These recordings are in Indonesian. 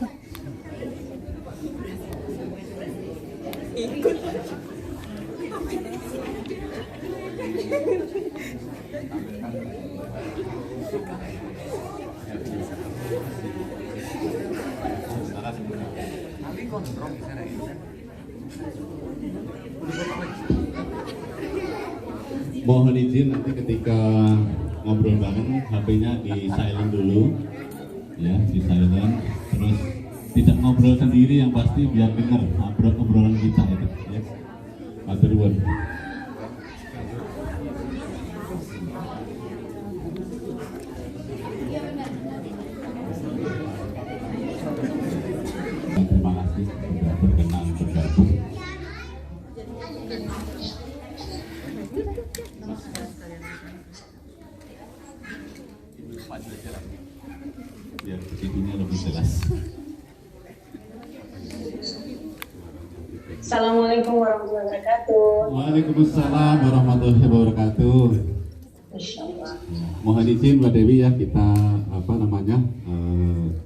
aja. Mohon izin nanti ketika ngobrol bareng HP-nya di silent dulu, ya di silent. Terus tidak ngobrol sendiri, yang pasti biar dengar obrolan kita itu, ya. Matur nuwun. Terima kasih sudah berkenan bergabung. Biar videonya lebih jelas. Assalamualaikum warahmatullahi wabarakatuh. Waalaikumsalam warahmatullahi wabarakatuh. Insyaallah. Mohon izin Mbak Dewi ya, kita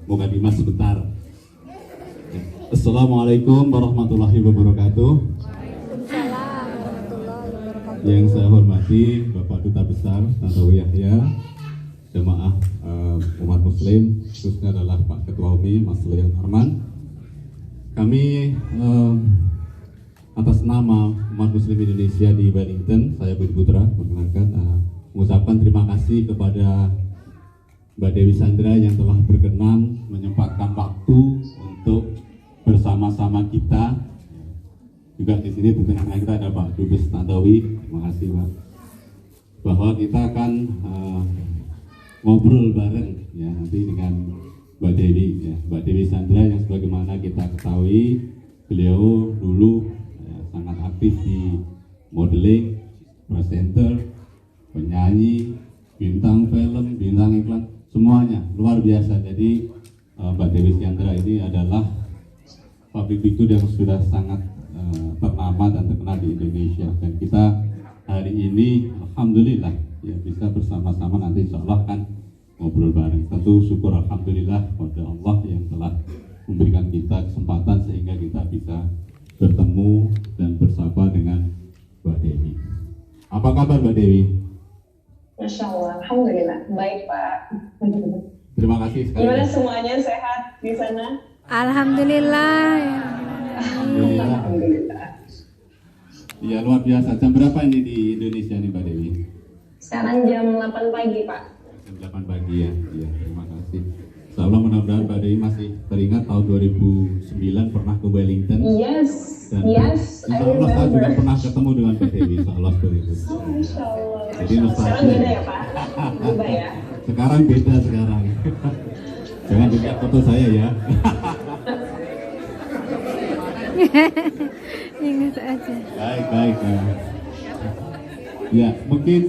mukadimah sebentar. Assalamualaikum warahmatullahi wabarakatuh. Waalaikumsalam warahmatullahi wabarakatuh. Yang saya hormati Bapak Duta Besar Tantowi Yahya, jemaah umat Muslim, khususnya adalah Pak Ketua UMI Mas Leon Arman. Kami atas nama umat Muslim Indonesia di Wellington, saya Budi Putra mengenalkan, mengucapkan terima kasih kepada Mbak Dewi Sandra yang telah berkenan menyempatkan waktu untuk bersama-sama kita. Juga di sini tentunya kita ada Pak Dubes Tantowi, terima kasih Pak, bahwa kita akan ngobrol bareng ya nanti dengan Mbak Dewi ya. Mbak Dewi Sandra yang sebagaimana kita ketahui beliau dulu sangat aktif di modeling, presenter, penyanyi, bintang film, bintang iklan, semuanya luar biasa. Jadi Mbak Dewi Sandra ini adalah public figure yang sudah sangat ternama dan terkenal di Indonesia, dan kita hari ini alhamdulillah ya bisa bersama-sama nanti insya Allah kan ngobrol bareng. Tentu syukur alhamdulillah pada Allah yang telah memberikan kita kesempatan sehingga kita bisa bertemu dan bersama dengan Mbak Dewi. Apa kabar Mbak Dewi? Masya Allah, alhamdulillah baik Pak. Terima kasih sekali. Gimana semuanya, sehat di sana? Alhamdulillah. Alhamdulillah. Iya luar biasa. Jam berapa ini di Indonesia nih Mbak Dewi? Sekarang jam 8 pagi Pak. Jam 8 pagi ya. Iya, terima kasih. Insyaallah mudah-mudahan Mbak Dewi masih teringat tahun 2009 pernah ke Wellington. Yes, Dan yes, I insyaallah saya juga remember. pernah ketemu dengan Mbak Dewi. Insyaallah seperti itu. Oh, Masya Allah. Jadi Sekarang nostalgia. beda ya Pak? Berubah ya? Sekarang beda sekarang. Jangan dilihat foto saya ya. Ingat aja. Baik. Ya, mungkin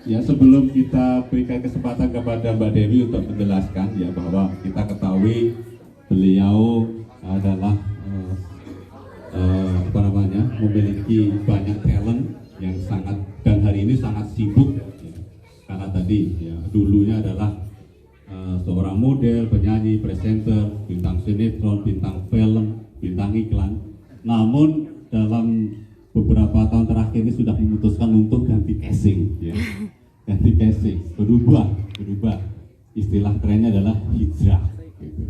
ya sebelum kita berikan kesempatan kepada Mbak Dewi untuk menjelaskan ya bahwa kita ketahui beliau adalah memiliki banyak talent yang sangat, dan hari ini sangat sibuk ya, karena tadi ya dulunya adalah seorang model, penyanyi, presenter, bintang sinetron, bintang film, bintang iklan. Namun dalam beberapa tahun terakhir ini sudah memutuskan untuk ganti casing, ya. Ganti casing, berubah. Istilah kerennya adalah hijrah. Gitu.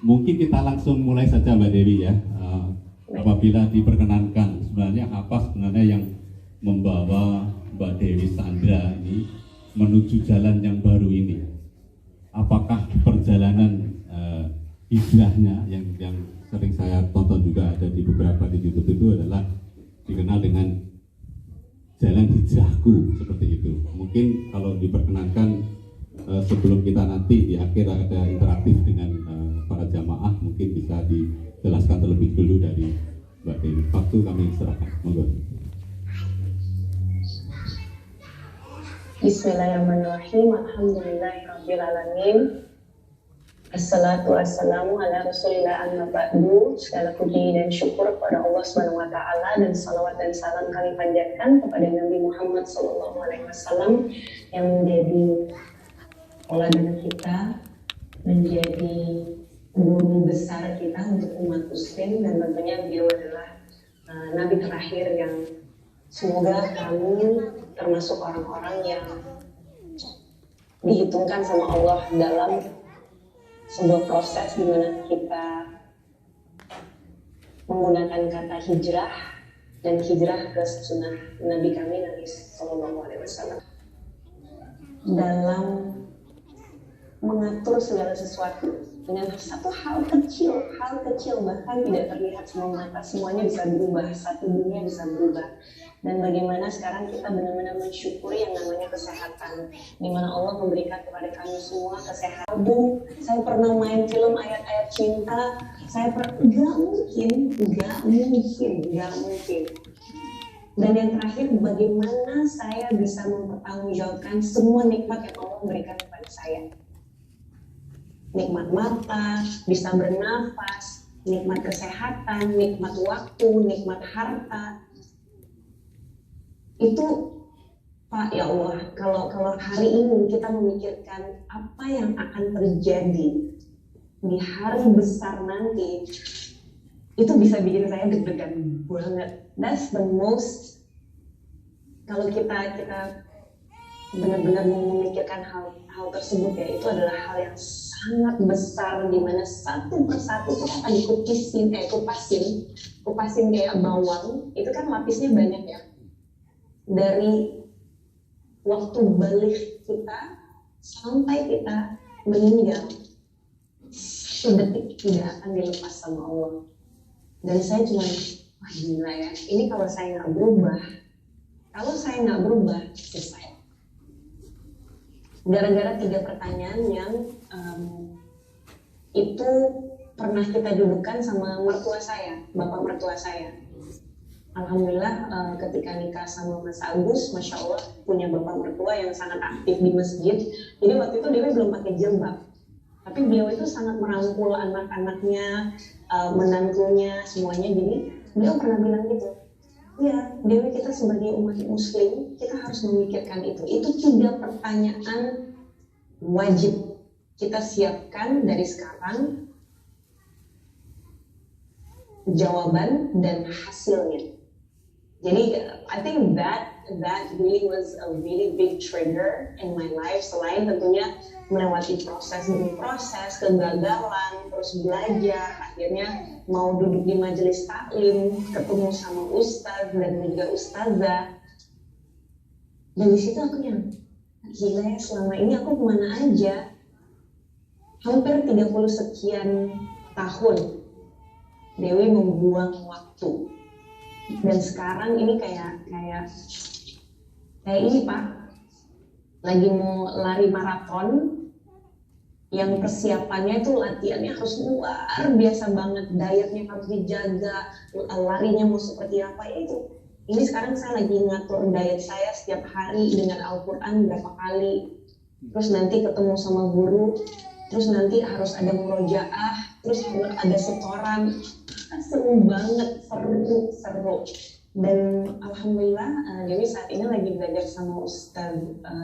Mungkin kita langsung mulai saja Mbak Dewi ya. Apabila diperkenankan, sebenarnya apa sebenarnya yang membawa Mbak Dewi Sandra ini menuju jalan yang baru ini? Apakah perjalanan hijrahnya yang sering saya tonton juga ada di beberapa di YouTube itu adalah dikenal dengan jalan hijrahku, seperti itu. Mungkin kalau diperkenankan sebelum kita nanti di akhir ada interaktif dengan para jamaah, mungkin bisa dijelaskan terlebih dulu dari Mbak Dewi. Waktu kami serahkan, monggo. Bismillahirrahmanirrahim. Alhamdulillahirrabbilalamin. Assalatu wassalamu ala rasulillah amma ba'du. Segala puji dan syukur kepada Allah Subhanahu wa taala, dan salawat dan salam kami panjatkan kepada Nabi Muhammad sallallahu alaihi wasallam yang menjadi tauladan kita menjadi guru besar kita untuk umat muslim, dan tentunya beliau adalah nabi terakhir yang semoga kami termasuk orang-orang yang dihitungkan sama Allah dalam sebuah proses di mana kita menggunakan kata hijrah, dan hijrah ke sunnah Nabi kami Nabi Sallallahu Alaihi Wasallam dalam mengatur segala sesuatu dengan satu hal kecil bahkan tidak terlihat sama mata, semuanya bisa berubah, satu dunia bisa berubah. Dan bagaimana sekarang kita benar-benar mensyukuri yang namanya kesehatan, di mana Allah memberikan kepada kami semua kesehatan. Saya pernah main film ayat-ayat cinta, gak mungkin. Dan yang terakhir, bagaimana saya bisa mempertanggungjawabkan semua nikmat yang Allah berikan kepada saya. Nikmat mata, bisa bernafas, nikmat kesehatan, nikmat waktu, nikmat harta. Itu, Pak, ya Allah, kalau hari ini kita memikirkan apa yang akan terjadi di hari besar nanti, itu bisa bikin saya deg-degan banget. That's the most, kalau kita benar-benar memikirkan hal tersebut, ya, itu adalah hal yang sangat besar, di mana satu persatu kita akan kupasin kayak bawang. Itu kan lapisnya banyak ya, dari waktu balik kita sampai kita meninggal, satu detik tidak akan dilepas sama Allah. Dan saya cuma, wah gila ya, ini kalau saya nggak berubah, selesai. Gara-gara 3 pertanyaan yang itu pernah kita dudukkan sama mertua saya, bapak mertua saya. Alhamdulillah ketika nikah sama Mas Agus, Masya Allah punya bapak mertua yang sangat aktif di masjid. Jadi waktu itu Dewi belum pakai jilbab, tapi beliau itu sangat merangkul anak-anaknya, menantunya, semuanya. Jadi beliau pernah bilang gitu, ya Dewi, kita sebagai umat muslim, kita harus memikirkan itu. Itu 3 pertanyaan wajib kita siapkan dari sekarang, jawaban dan hasilnya. Jadi I think that really was a really big trigger in my life. Selain tentunya melewati proses demi proses, kegagalan, terus belajar, akhirnya mau duduk di majelis taklim, ketemu sama ustaz dan juga ustazah. Dan di situ aku yang gila ya, selama ini aku kemana aja? Hampir 30 sekian tahun Dewi membuang waktu. Dan sekarang ini kayak ini Pak, lagi mau lari maraton yang persiapannya itu latihannya harus luar biasa banget, dietnya harus dijaga, larinya mau seperti apa ya itu. Ini sekarang saya lagi ngatur diet saya setiap hari dengan Al-Quran berapa kali, terus nanti ketemu sama guru, terus nanti harus ada murojaah, terus harus ada setoran. Seru banget, seru. Dan Alhamdulillah Dewi saat ini lagi belajar sama Ustaz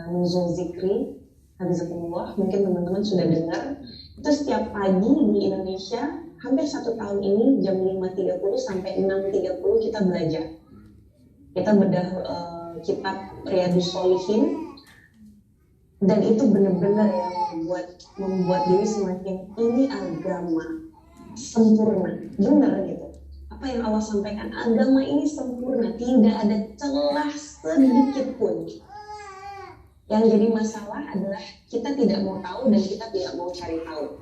Nuzul Zikri, Hafizakumullah, mungkin teman-teman sudah dengar. Itu setiap pagi di Indonesia, hampir 1 tahun ini jam 5.30 sampai 6.30 kita belajar. Kita bedah kitab Riyadhus Shalihin, dan itu benar-benar ya membuat Dewi semakin, ini agama sempurna, benar gitu. Apa yang Allah sampaikan, agama ini sempurna, tidak ada celah sedikit pun. Yang jadi masalah adalah kita tidak mau tahu dan kita tidak mau cari tahu.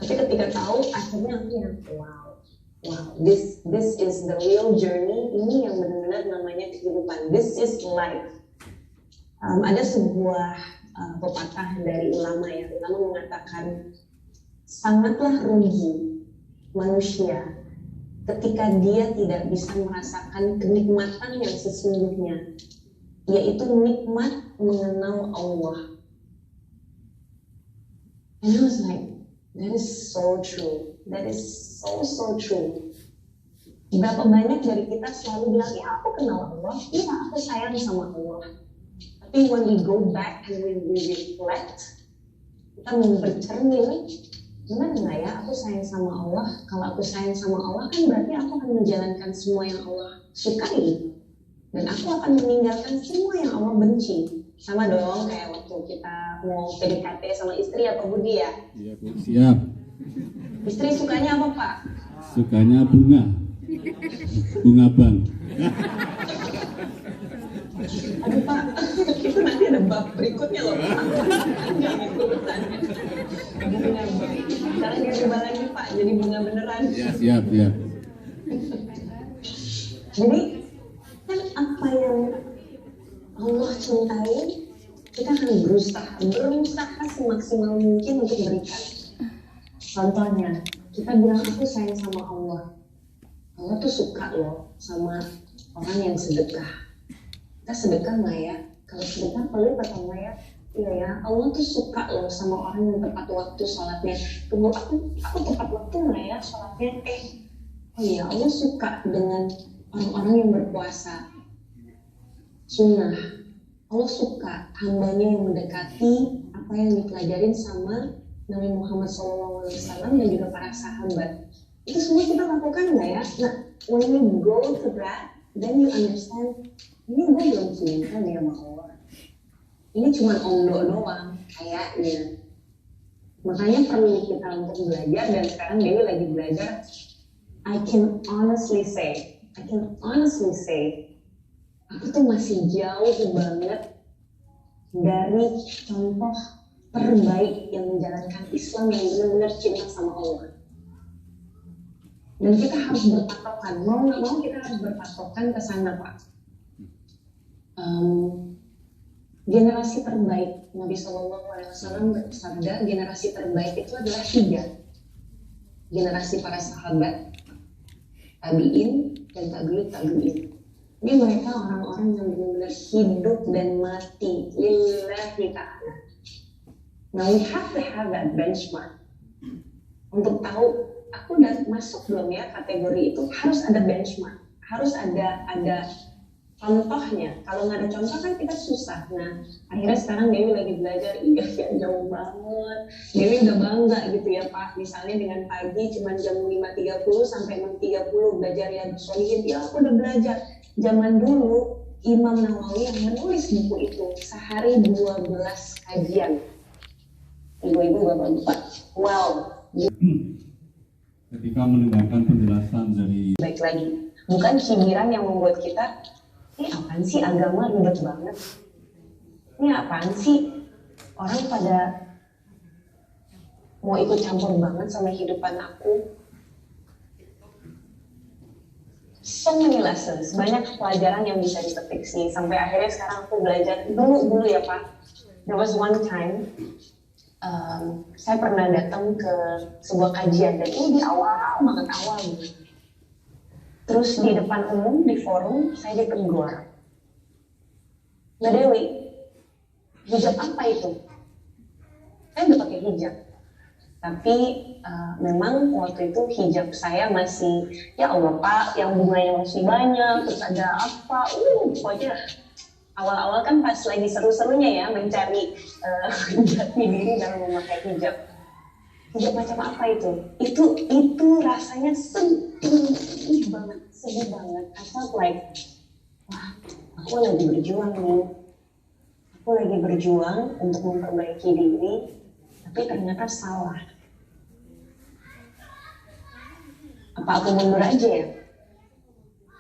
Tapi ketika tahu, akhirnya aku yang wow, this is the real journey. Ini yang benar-benar namanya kehidupan. This is life. Ada sebuah pepatah dari ulama ya. Ulama mengatakan, sangatlah rugi manusia ketika dia tidak bisa merasakan kenikmatan yang sesungguhnya, yaitu nikmat mengenal Allah. And I was like, that is so true. That is so true. Berapa banyak dari kita selalu bilang, ya aku kenal Allah, ya aku sayang sama Allah. Tapi when we go back and we reflect, kita bercermin, benar nggak ya aku sayang sama Allah? Kalau aku sayang sama Allah kan berarti aku akan menjalankan semua yang Allah sukai, dan aku akan meninggalkan semua yang Allah benci. Sama dong kayak waktu kita mau PDKT sama istri atau Budi ya. Iya Bu, siap. Istri sukanya apa Pak? Sukanya bunga. Bunga bank. Aduh Pak, itu nanti ada bab berikutnya loh Pak. Bunga bank. Sekarang dia coba lagi Pak, jadi bunga beneran. Ya, siap, siap. Jadi kan apa yang Allah cintai, kita akan berusaha semaksimal mungkin untuk berikan. Contohnya, kita bilang aku sayang sama Allah. Allah tuh suka loh sama orang yang sedekah. Kita sedekah nggak ya? Kalau sedekah pelit atau nggak ya? Iya ya, Allah tuh suka loh sama orang yang tepat waktu sholatnya. Tunggu, aku tepat waktu nggak ya sholatnya? Oh iya, Allah suka dengan orang-orang yang berpuasa sunnah. Allah suka hambanya yang mendekati apa yang dipelajarin sama Nabi Muhammad SAW dan juga para sahabat. Itu semua kita lakukan nggak ya? Nah, when you go to that, then you understand, ini gue belum cinta nih sama Allah. Ini cuma omdo doang, kayaknya. Makanya perlu kita untuk belajar, dan sekarang Dewi lagi belajar. I can honestly say, aku tuh masih jauh banget dari contoh terbaik yang menjalankan Islam yang benar-benar cinta sama Allah. Dan kita harus berpatokan, mau nggak mau kita harus berpatokan ke sana Pak. Generasi terbaik, Nabi SAW bersabda, generasi terbaik itu adalah 3. Generasi para sahabat, tabi'in, dan tabi'in. Ini mereka orang-orang yang benar-benar hidup dan mati lillahi ta'ala. Now we have to have that benchmark. Untuk tahu aku udah masuk belum ya kategori itu, harus ada benchmark, harus ada contohnya. Kalau nggak ada contoh kan kita susah. Nah akhirnya sekarang Dewi lagi belajar, iya ya jauh banget. Dewi udah bangga gitu ya Pak, misalnya dengan pagi cuma jam 5.30 sampai 6.30 belajar ya Sholihin, ya aku udah belajar. Zaman dulu Imam Nawawi yang menulis buku itu sehari 12 kajian. Ibu-ibu bapak-bapak, wow. Ketika mendengarkan penjelasan dari Baik lagi, bukan cibiran yang membuat kita, ini apaan sih agama ribet banget? Ini apaan sih orang pada mau ikut campur banget sama kehidupan aku? So many lessons, banyak pelajaran yang bisa dipetik sih. Sampai akhirnya sekarang aku belajar dulu ya Pak. There was one time, saya pernah datang ke sebuah kajian dan ini di awal banget. Terus di depan umum di forum saya ditegur. Mbak Dewi, hijab apa itu? Saya udah pakai hijab. Tapi memang waktu itu hijab saya masih, ya Allah Pak, yang bunganya masih banyak, terus ada apa, pokoknya awal-awal kan pas lagi seru-serunya ya mencari jati diri dalam memakai hijab. Hijab macam apa itu? Itu rasanya sedih banget. I felt like, wah, aku lagi berjuang nih. Aku lagi berjuang untuk memperbaiki diri, tapi ternyata salah. Apa aku mundur aja ya?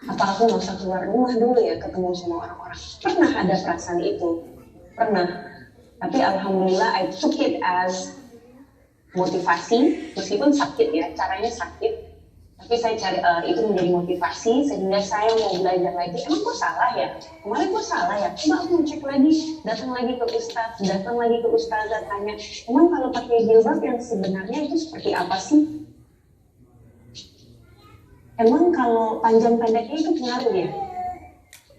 Apa aku nggak usah keluar rumah dulu ya ketemu sama orang-orang? Pernah ada perasaan itu, pernah. Tapi alhamdulillah I took it as motivasi, meskipun sakit ya, caranya sakit. Tapi saya cari itu menjadi motivasi sehingga saya mau belajar lagi. Emang kok salah ya? Kemarin kok salah ya? Coba aku cek lagi, datang lagi ke ustadz, datang lagi ke ustazah tanya, emang kalau pakai jilbab yang sebenarnya itu seperti apa sih? Emang kalau panjang pendeknya itu pengaruh ya?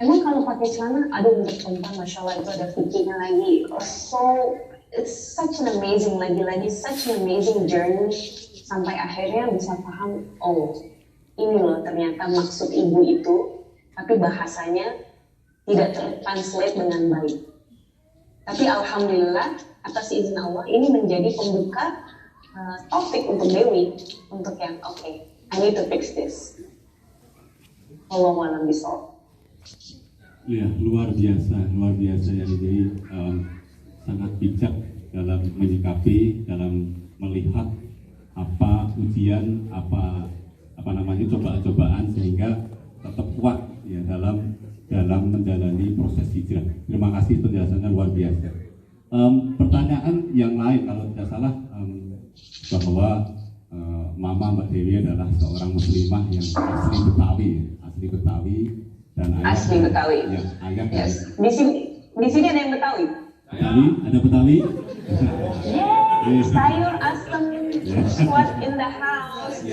Emang kalau pakai celana, aduh untuk perempuan, masya Allah itu ada fikirnya lagi. So it's such an amazing, lagi-lagi such an amazing journey sampai akhirnya bisa paham, oh ini loh ternyata maksud ibu itu, tapi bahasanya tidak tertranslate dengan baik. Tapi alhamdulillah atas izin Allah ini menjadi pembuka topik untuk Dewi untuk yang I need to fix this. Wallahu a'lam bishawab. Ya, luar biasa ya. Jadi sangat bijak dalam menyikapi, dalam melihat apa ujian, apa namanya cobaan sehingga tetap kuat ya dalam menjalani proses hijrah. Terima kasih penjelasannya luar biasa. Pertanyaan yang lain kalau tidak salah bahwa Mama Mbak Dewi adalah seorang muslimah yang asli Betawi dan ayah Asli Betawi. Ya, ayah Yes. Di sini ada yang Betawi. Ada Betawi? Yeay, sayur asem squad in the house.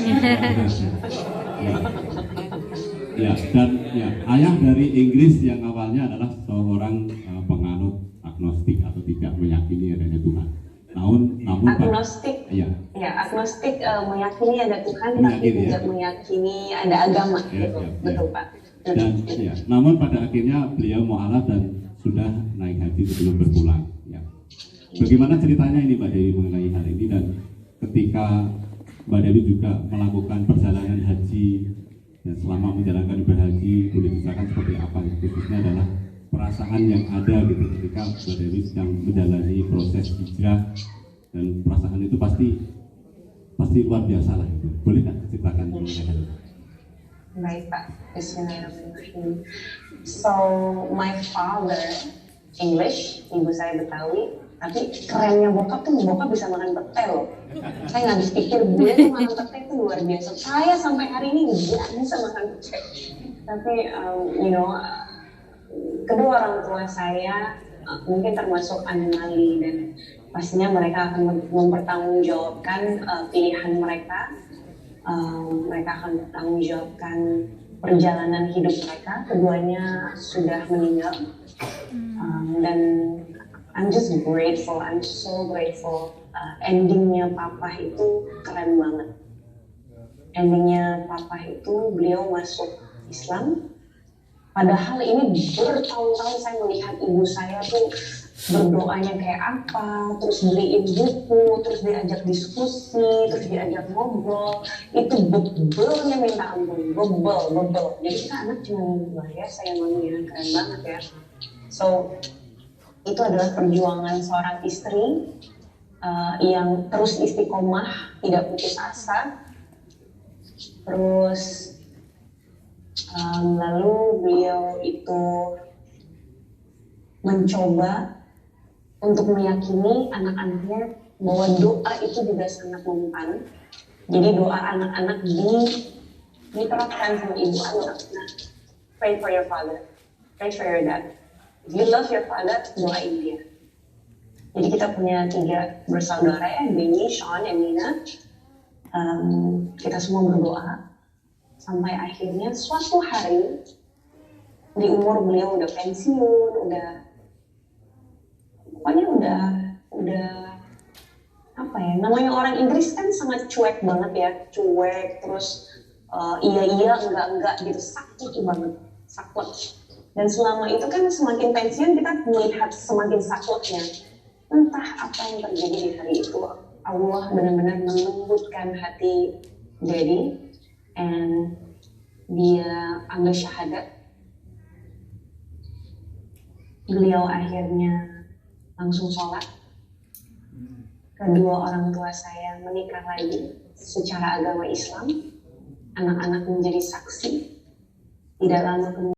Ya, dan ya, ayah dari Inggris yang awalnya adalah seorang penganut agnostik atau tidak meyakini adanya Tuhan. Namun Agnostik. Ya, Agnostik meyakini ada Tuhan tapi Meyakini, tidak meyakini ada agama. Ya, Betul, Pak. dan ya, namun pada akhirnya beliau mu'alaf dan sudah naik haji sebelum berpulang. Ya. Bagaimana ceritanya ini Mbak Dewi mengenai hal ini, dan ketika Mbak Dewi juga melakukan perjalanan haji dan selama menjalankan ibadah haji boleh diceritakan seperti apa? Khususnya adalah perasaan yang ada gitu ketika Mbak Dewi sedang menjalani proses hijrah, dan perasaan itu pasti luar biasa lah gitu. Boleh nggak ceritakan mengenai hal itu? Baik, Pak. Bismillahirrahmanirrahim. So, my father English, ibu saya Betawi, tapi kerennya bokap bisa makan pete loh. Saya nggak habis pikir dia tuh makan pete itu luar biasa. Saya sampai hari ini nggak bisa makan pete. Tapi, kedua orang tua saya mungkin termasuk anomali, dan pastinya mereka akan mempertanggungjawabkan pilihan mereka. Mereka akan bertanggungjawabkan perjalanan hidup mereka. Keduanya sudah meninggal, dan I'm just grateful. I'm so grateful. Endingnya Papa itu keren banget. Endingnya Papa itu beliau masuk Islam. Padahal ini bertahun-tahun saya melihat ibu saya tuh berdoanya kayak apa, terus beliin buku, terus diajak diskusi, terus diajak ngobrol. Itu bebelnya minta ampun, bebel. Jadi kita anak cuma luar biasa ya mami, ya keren banget ya. So itu adalah perjuangan seorang istri yang terus istiqomah, tidak putus asa. Terus lalu beliau itu mencoba untuk meyakini anak-anaknya bahwa doa itu juga sangat mempan. Jadi doa anak-anak diterapkan sama ibu anak. Nah, pray for your father, pray for your dad. If you love your father, doain dia. Jadi kita punya 3 bersaudara ya, Benny, Sean, dan Nina. Kita semua berdoa sampai akhirnya suatu hari di umur beliau udah pensiun, pokoknya udah apa ya, namanya orang Inggris kan sangat cuek banget ya, terus iya enggak gitu, saklek. Dan selama itu kan semakin pensiun kita melihat semakin sakleknya. Entah apa yang terjadi di hari itu, Allah benar-benar melembutkan hati Daddy, and dia ambil syahadat. Beliau akhirnya langsung sholat. Kedua orang tua saya menikah lagi secara agama Islam. Anak-anak menjadi saksi. Tidak lama kemudian